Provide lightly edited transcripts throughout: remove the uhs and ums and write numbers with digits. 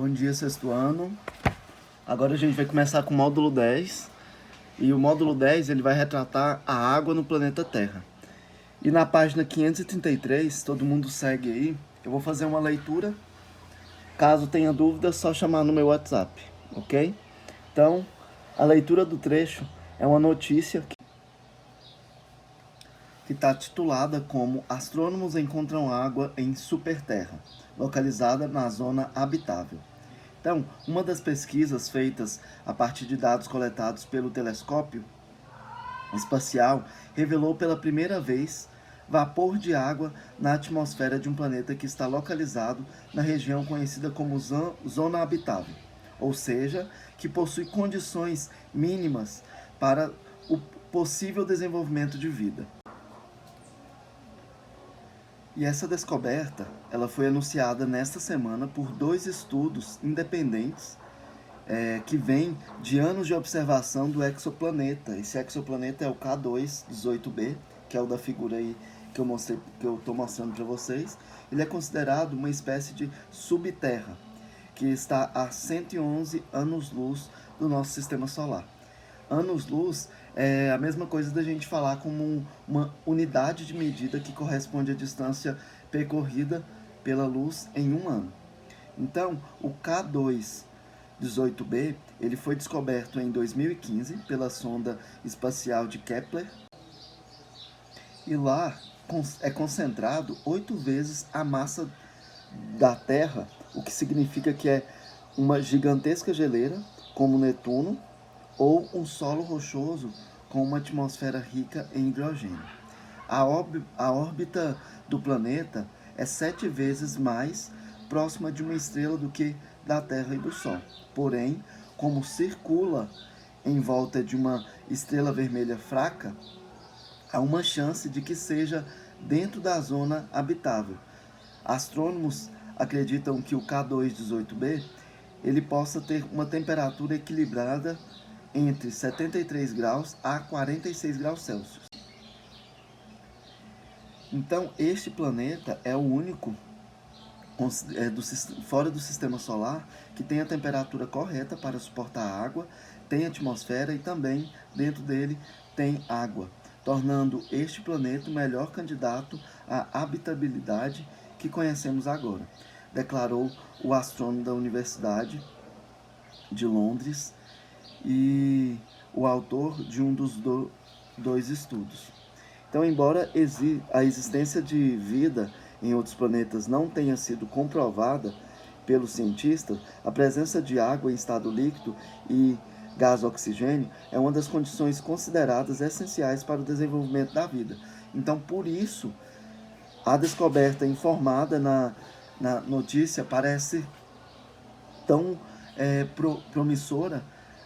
Bom dia, sexto ano. Agora a gente vai começar com o módulo 10. E o módulo 10 ele vai retratar a água no planeta Terra. E na página 533, todo mundo segue aí, eu vou fazer uma leitura. Caso tenha dúvida, é só chamar no meu WhatsApp, ok? Então, a leitura do trecho é uma notícia que está titulada como Astrônomos encontram água em Superterra, localizada na zona habitável. Então, uma das pesquisas feitas a partir de dados coletados pelo telescópio espacial revelou pela primeira vez vapor de água na atmosfera de um planeta que está localizado na região conhecida como zona habitável, ou seja, que possui condições mínimas para o possível desenvolvimento de vida. E essa descoberta, ela foi anunciada nesta semana por dois estudos independentes que vêm de anos de observação do exoplaneta. Esse exoplaneta é o K2-18b, que é o da figura aí que eu estou mostrando para vocês. Ele é considerado uma espécie de subterra, que está a 111 anos-luz do nosso sistema solar. Anos-luz é a mesma coisa da gente falar como uma unidade de medida que corresponde à distância percorrida pela luz em um ano. Então, o K2-18b ele foi descoberto em 2015 pela sonda espacial de Kepler, e lá é concentrado 8 vezes a massa da Terra, o que significa que é uma gigantesca geleira, como Netuno, ou um solo rochoso com uma atmosfera rica em hidrogênio. A órbita do planeta é 7 vezes mais próxima de uma estrela do que da Terra e do Sol. Porém, como circula em volta de uma estrela vermelha fraca, há uma chance de que seja dentro da zona habitável. Astrônomos acreditam que o K2-18b ele possa ter uma temperatura equilibrada entre 73 graus a 46 graus Celsius. Então, este planeta é o único fora do sistema solar que tem a temperatura correta para suportar água, tem atmosfera e também dentro dele tem água, tornando este planeta o melhor candidato à habitabilidade que conhecemos agora, declarou o astrônomo da Universidade de Londres e o autor de um dos dois estudos. Então, embora a existência de vida em outros planetas não tenha sido comprovada pelos cientistas, a presença de água em estado líquido e gás oxigênio é uma das condições consideradas essenciais para o desenvolvimento da vida. Então, por isso, a descoberta informada na notícia parece tão promissora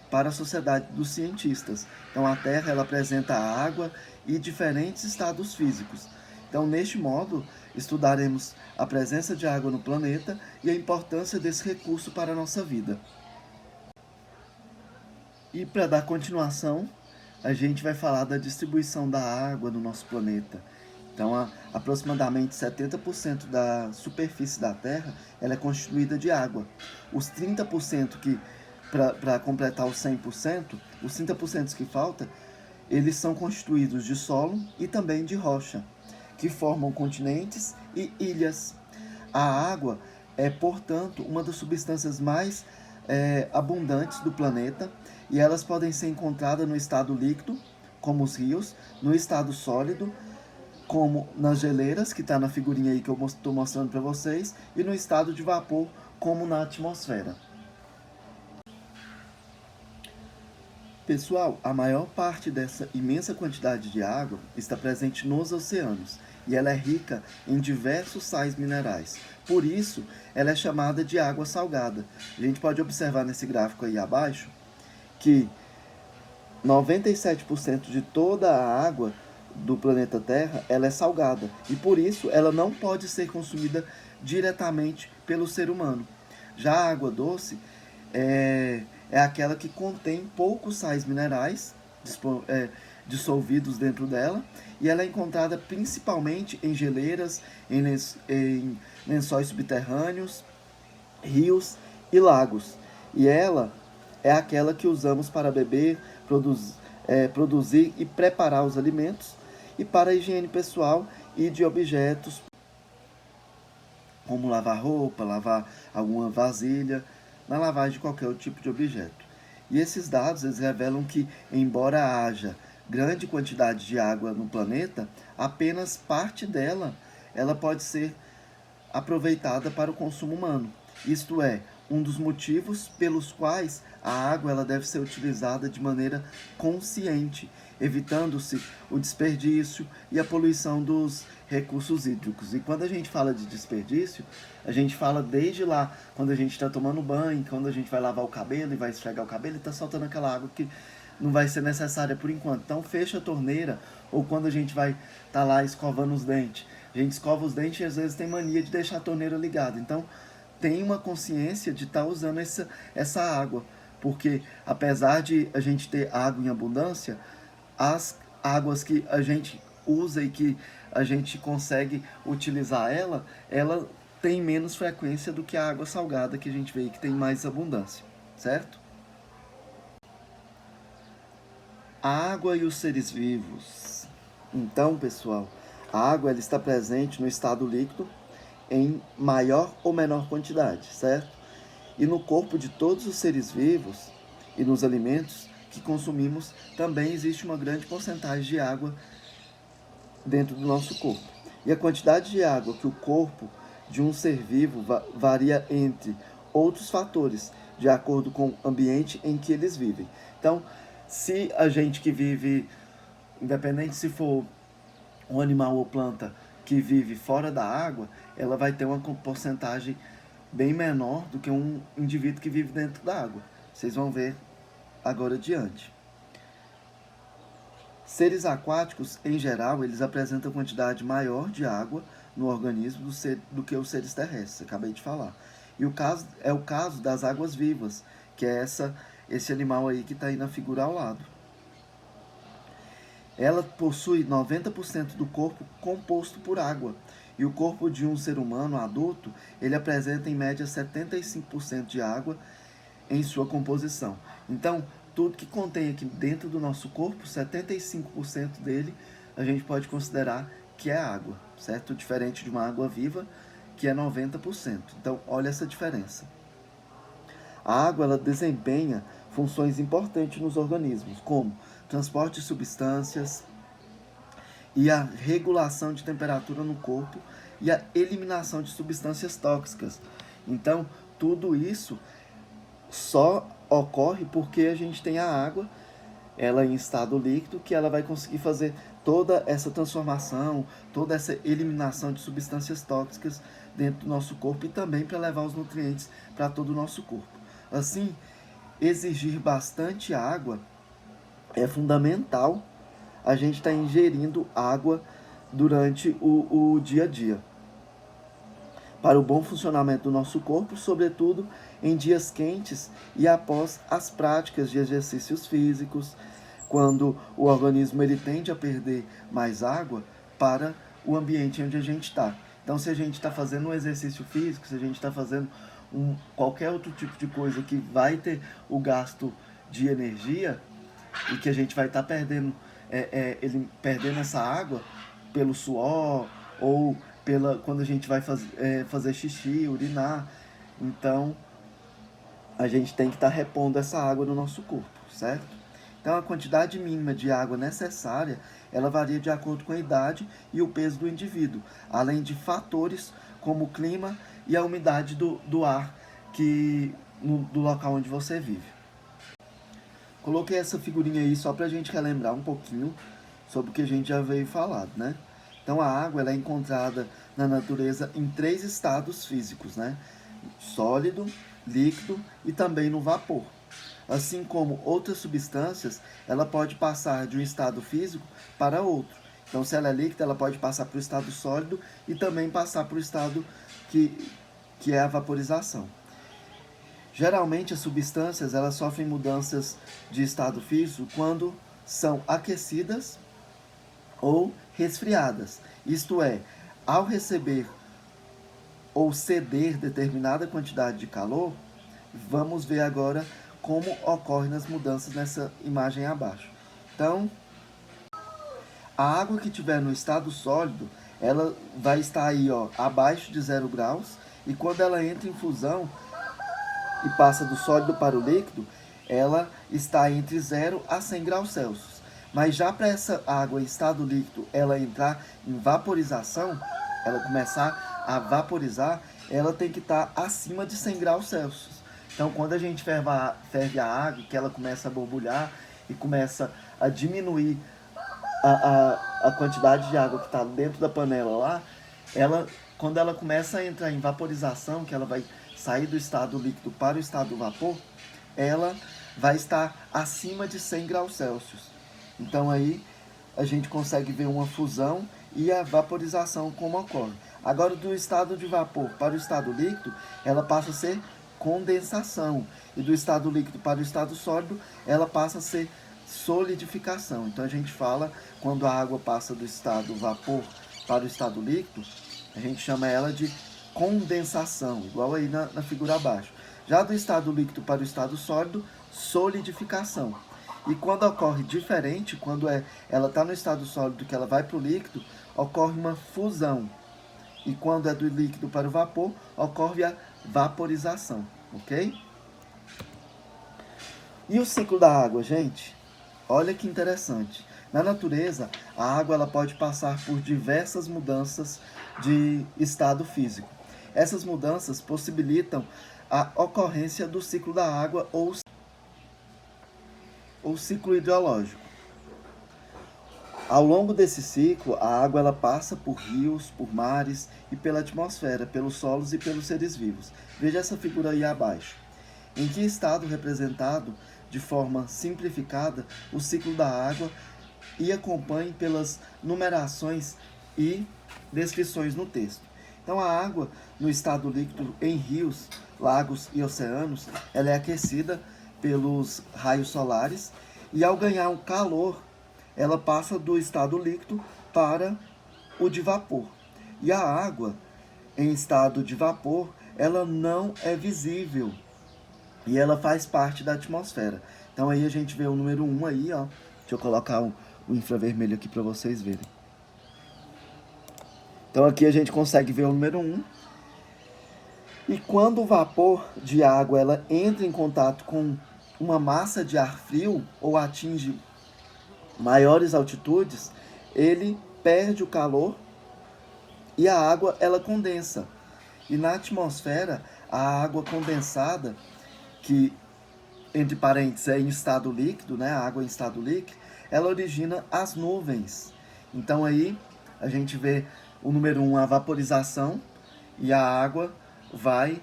para a sociedade dos cientistas. Então, a Terra ela apresenta água e diferentes estados físicos. Então, neste módulo, estudaremos a presença de água no planeta e a importância desse recurso para a nossa vida. E para dar continuação, a gente vai falar da distribuição da água no nosso planeta. Então, aproximadamente 70% da superfície da Terra ela é constituída de água. Os 30% que, para completar os 100%, os 30% que faltam, eles são constituídos de solo e também de rocha, que formam continentes e ilhas. A água é, portanto, uma das substâncias mais abundantes do planeta, e elas podem ser encontradas no estado líquido, como os rios, no estado sólido, como nas geleiras, que está na figurinha aí que eu estou mostrando para vocês, e no estado de vapor, como na atmosfera. Pessoal, a maior parte dessa imensa quantidade de água está presente nos oceanos, e ela é rica em diversos sais minerais. Por isso, ela é chamada de água salgada. A gente pode observar nesse gráfico aí abaixo que 97% de toda a água do planeta Terra ela é salgada, e por isso ela não pode ser consumida diretamente pelo ser humano. Já a água doce é aquela que contém poucos sais minerais dissolvidos dentro dela, e ela é encontrada principalmente em geleiras, em lençóis subterrâneos, rios e lagos. E ela é aquela que usamos para beber, produzir e preparar os alimentos e para a higiene pessoal e de objetos, como lavar roupa, lavar alguma vasilha, na lavagem de qualquer outro tipo de objeto. E esses dados eles revelam que, embora haja grande quantidade de água no planeta, apenas parte dela ela pode ser aproveitada para o consumo humano. Isto é, um dos motivos pelos quais a água ela deve ser utilizada de maneira consciente, evitando-se o desperdício e a poluição dos recursos hídricos. E quando a gente fala de desperdício, a gente fala desde lá, quando a gente está tomando banho, quando a gente vai lavar o cabelo e vai esfregar o cabelo e está soltando aquela água que não vai ser necessária por enquanto. Então fecha a torneira, ou quando a gente vai estar lá escovando os dentes. A gente escova os dentes e às vezes tem mania de deixar a torneira ligada. Então tem uma consciência de estar usando essa água. Porque apesar de a gente ter água em abundância, as águas que a gente usa e que a gente consegue utilizar ela tem menos frequência do que a água salgada que a gente vê que tem mais abundância, certo? A água e os seres vivos. Então, pessoal, a água ela está presente no estado líquido em maior ou menor quantidade, certo? E no corpo de todos os seres vivos e nos alimentos que consumimos também existe uma grande porcentagem de água dentro do nosso corpo. E a quantidade de água que o corpo de um ser vivo varia entre outros fatores, de acordo com o ambiente em que eles vivem. Então, se a gente que vive, independente se for um animal ou planta que vive fora da água, ela vai ter uma porcentagem bem menor do que um indivíduo que vive dentro da água. Vocês vão ver agora adiante. Seres aquáticos, em geral, eles apresentam quantidade maior de água no organismo do que os seres terrestres, acabei de falar. E o caso das águas vivas, que é esse animal aí que está aí na figura ao lado. Ela possui 90% do corpo composto por água. E o corpo de um ser humano adulto, ele apresenta em média 75% de água em sua composição. Então, tudo que contém aqui dentro do nosso corpo, 75% dele, a gente pode considerar que é água, certo? Diferente de uma água viva, que é 90%. Então, olha essa diferença. A água ela desempenha funções importantes nos organismos, como transporte de substâncias e a regulação de temperatura no corpo e a eliminação de substâncias tóxicas. Então, tudo isso só ocorre porque a gente tem a água, ela em estado líquido, que ela vai conseguir fazer toda essa transformação, toda essa eliminação de substâncias tóxicas dentro do nosso corpo e também para levar os nutrientes para todo o nosso corpo. Assim, exigir bastante água é fundamental a gente estar ingerindo água durante o dia a dia. Para o bom funcionamento do nosso corpo, sobretudo em dias quentes e após as práticas de exercícios físicos, quando o organismo ele tende a perder mais água para o ambiente onde a gente está. Então, se a gente está fazendo um exercício físico, se a gente está fazendo qualquer outro tipo de coisa que vai ter o gasto de energia e que a gente vai estar perdendo, perdendo essa água pelo suor ou quando a gente vai fazer xixi, urinar. Então, a gente tem que estar repondo essa água no nosso corpo, certo? Então, a quantidade mínima de água necessária, ela varia de acordo com a idade e o peso do indivíduo, além de fatores como o clima e a umidade do ar do local onde você vive. Coloquei essa figurinha aí só para a gente relembrar um pouquinho sobre o que a gente já veio falado, né? Então, a água ela é encontrada na natureza em 3 estados físicos, né? Sólido, líquido e também no vapor. Assim como outras substâncias, ela pode passar de um estado físico para outro. Então, se ela é líquida, ela pode passar para o estado sólido e também passar para o estado que é a vaporização. Geralmente, as substâncias elas sofrem mudanças de estado físico quando são aquecidas ou resfriadas. Isto é, ao receber ou ceder determinada quantidade de calor, vamos ver agora como ocorrem as mudanças nessa imagem abaixo. Então, a água que estiver no estado sólido, ela vai estar aí, ó, abaixo de 0 graus, e quando ela entra em fusão e passa do sólido para o líquido, ela está entre 0 a 100 graus Celsius. Mas já para essa água em estado líquido, ela entrar em vaporização, ela começar a vaporizar, ela tem que estar acima de 100 graus Celsius. Então, quando a gente ferve a água, que ela começa a borbulhar e começa a diminuir a quantidade de água que está dentro da panela lá, quando ela começa a entrar em vaporização, que ela vai sair do estado líquido para o estado do vapor, ela vai estar acima de 100 graus Celsius. Então aí a gente consegue ver uma fusão e a vaporização como ocorre. Agora, do estado de vapor para o estado líquido, ela passa a ser condensação. E do estado líquido para o estado sólido, ela passa a ser solidificação. Então a gente fala, quando a água passa do estado vapor para o estado líquido, a gente chama ela de condensação, igual aí na figura abaixo. Já do estado líquido para o estado sólido, solidificação. E quando ocorre diferente, quando ela está no estado sólido que ela vai para o líquido, ocorre uma fusão. E quando é do líquido para o vapor, ocorre a vaporização, ok? E o ciclo da água, gente? Olha que interessante. Na natureza, a água ela pode passar por diversas mudanças de estado físico. Essas mudanças possibilitam a ocorrência do ciclo da água ou ciclo hidrológico. Ao longo desse ciclo, a água ela passa por rios, por mares e pela atmosfera, pelos solos e pelos seres vivos. Veja essa figura aí abaixo. Em que estado representado, de forma simplificada, o ciclo da água e acompanhe pelas numerações e descrições no texto. Então, a água no estado líquido em rios, lagos e oceanos, ela é aquecida pelos raios solares e, ao ganhar um calor, ela passa do estado líquido para o de vapor. E a água em estado de vapor, ela não é visível e ela faz parte da atmosfera. Então aí a gente vê o número 1 aí, ó. Deixa eu colocar o infravermelho aqui para vocês verem. Então aqui a gente consegue ver o número 1. E quando o vapor de água ela entra em contato com uma massa de ar frio ou atinge maiores altitudes, ele perde o calor e a água ela condensa. E na atmosfera, a água condensada, que entre parênteses é em estado líquido, né? A água em estado líquido, ela origina as nuvens. Então aí a gente vê o número 1, a vaporização, e a água vai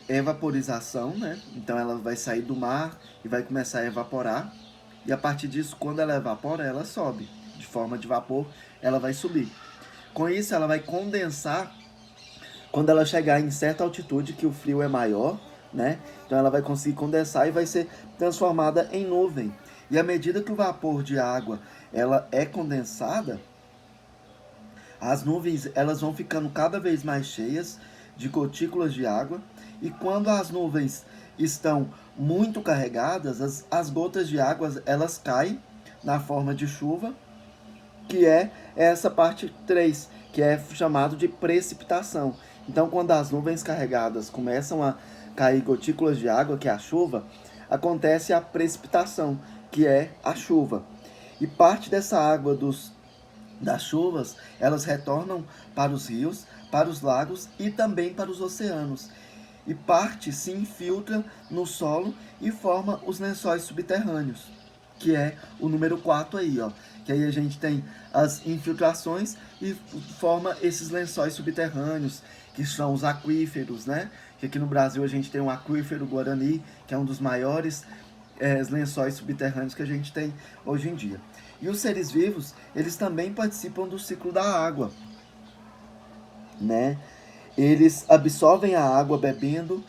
evaporização, né? Então ela vai sair do mar e vai começar a evaporar. E a partir disso, quando ela evapora, ela sobe. De forma de vapor, ela vai subir. Com isso, ela vai condensar quando ela chegar em certa altitude, que o frio é maior, né? Então ela vai conseguir condensar e vai ser transformada em nuvem. E à medida que o vapor de água ela é condensada, as nuvens elas vão ficando cada vez mais cheias de gotículas de água. E quando as nuvens estão muito carregadas, as gotas de água elas caem na forma de chuva, que é essa parte 3, que é chamado de precipitação. Então, quando as nuvens carregadas começam a cair gotículas de água, que é a chuva, acontece a precipitação, que é a chuva. E parte dessa água das chuvas, elas retornam para os rios, para os lagos e também para os oceanos. E parte se infiltra no solo e forma os lençóis subterrâneos, que é o número 4 aí, ó. Que aí a gente tem as infiltrações e forma esses lençóis subterrâneos, que são os aquíferos, né? Que aqui no Brasil a gente tem o aquífero Guarani, que é um dos maiores lençóis subterrâneos que a gente tem hoje em dia. E os seres vivos, eles também participam do ciclo da água, né? Eles absorvem a água bebendo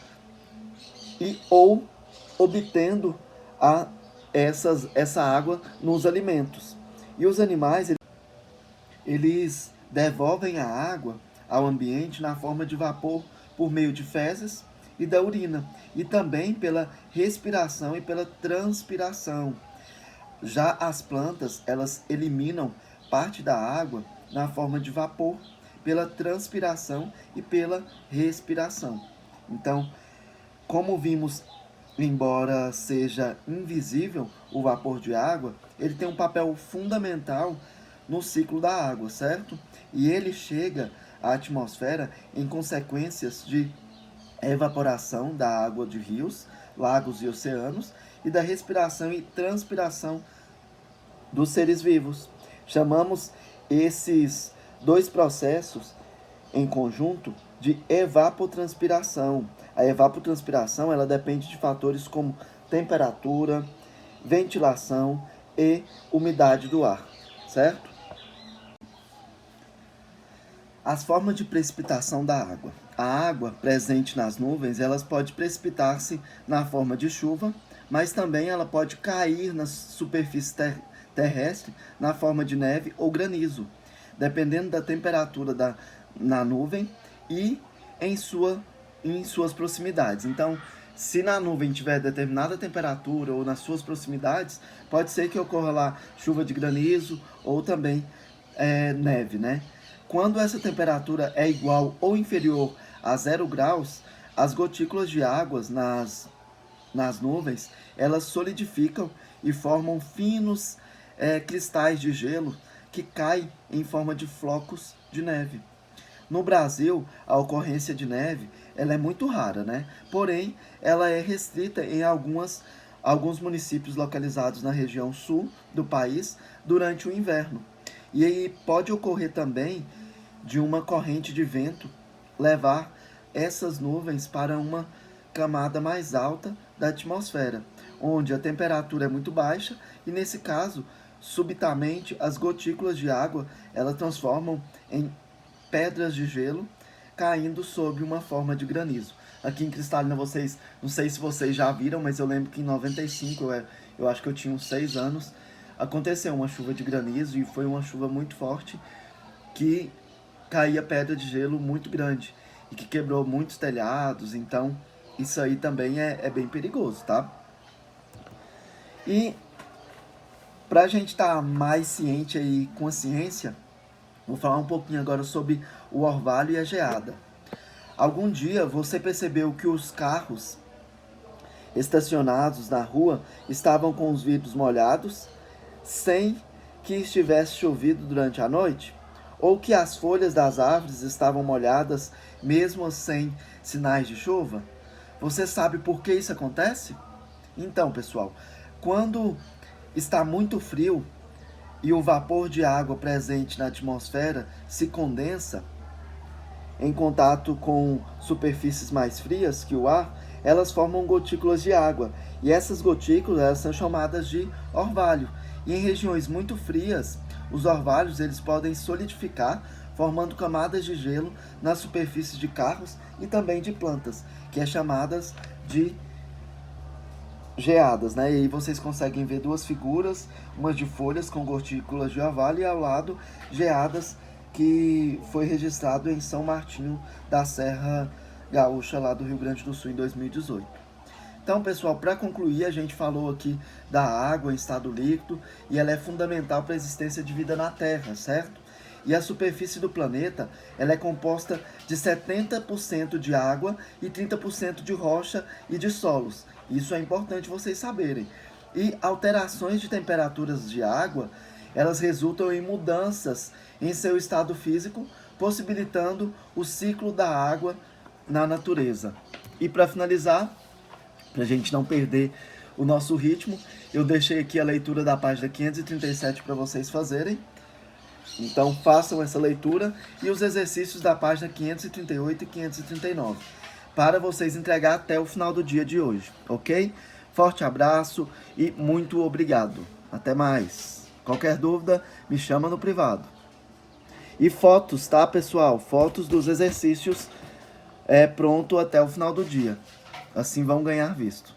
e ou obtendo essa água nos alimentos. E os animais, eles devolvem a água ao ambiente na forma de vapor por meio de fezes e da urina, e também pela respiração e pela transpiração. Já as plantas, elas eliminam parte da água na forma de vapor, pela transpiração e pela respiração. Então, como vimos, embora seja invisível o vapor de água, ele tem um papel fundamental no ciclo da água, certo? E ele chega à atmosfera em consequências de evaporação da água de rios, lagos e oceanos e da respiração e transpiração dos seres vivos. Chamamos esses dois processos em conjunto de evapotranspiração. A evapotranspiração, ela depende de fatores como temperatura, ventilação e umidade do ar, certo? As formas de precipitação da água. A água presente nas nuvens, elas pode precipitar-se na forma de chuva, mas também ela pode cair na superfície terrestre na forma de neve ou granizo, dependendo da temperatura na nuvem e em suas proximidades. Então, se na nuvem tiver determinada temperatura ou nas suas proximidades, pode ser que ocorra lá chuva de granizo ou também neve, né? Quando essa temperatura é igual ou inferior a 0 graus, as gotículas de águas nas nuvens, elas solidificam e formam finos cristais de gelo que caem em forma de flocos de neve. No Brasil, a ocorrência de neve ela é muito rara, né? Porém, ela é restrita em alguns municípios localizados na região sul do país durante o inverno. E aí pode ocorrer também de uma corrente de vento levar essas nuvens para uma camada mais alta da atmosfera, onde a temperatura é muito baixa e, nesse caso, subitamente as gotículas de água elas transformam em pedras de gelo caindo sob uma forma de granizo. Aqui em Cristalina, vocês, não sei se vocês já viram, mas eu lembro que em 95, eu acho que eu tinha uns 6 anos, aconteceu uma chuva de granizo e foi uma chuva muito forte que caía pedra de gelo muito grande e que quebrou muitos telhados. Então isso aí também é bem perigoso, tá? E para a gente estar mais ciente aí com a ciência, vou falar um pouquinho agora sobre o orvalho e a geada. Algum dia você percebeu que os carros estacionados na rua estavam com os vidros molhados sem que estivesse chovido durante a noite? Ou que as folhas das árvores estavam molhadas mesmo sem sinais de chuva? Você sabe por que isso acontece? Então, pessoal, quando está muito frio e o vapor de água presente na atmosfera se condensa em contato com superfícies mais frias que o ar, elas formam gotículas de água. E essas gotículas elas são chamadas de orvalho. E em regiões muito frias, os orvalhos eles podem solidificar, formando camadas de gelo na superfície de carros e também de plantas, que é chamadas de geadas, né? E aí vocês conseguem ver duas figuras, uma de folhas com gotículas de orvalho e ao lado geadas, que foi registrado em São Martinho da Serra Gaúcha, lá do Rio Grande do Sul, em 2018. Então, pessoal, para concluir, a gente falou aqui da água em estado líquido e ela é fundamental para a existência de vida na Terra, certo? E a superfície do planeta ela é composta de 70% de água e 30% de rocha e de solos. Isso é importante vocês saberem. E alterações de temperaturas de água, elas resultam em mudanças em seu estado físico, possibilitando o ciclo da água na natureza. E para finalizar, para a gente não perder o nosso ritmo, eu deixei aqui a leitura da página 537 para vocês fazerem. Então façam essa leitura e os exercícios da página 538 e 539 para vocês entregar até o final do dia de hoje, ok? Forte abraço e muito obrigado. Até mais. Qualquer dúvida, me chama no privado. E fotos, tá, pessoal? Fotos dos exercícios pronto até o final do dia. Assim vão ganhar visto.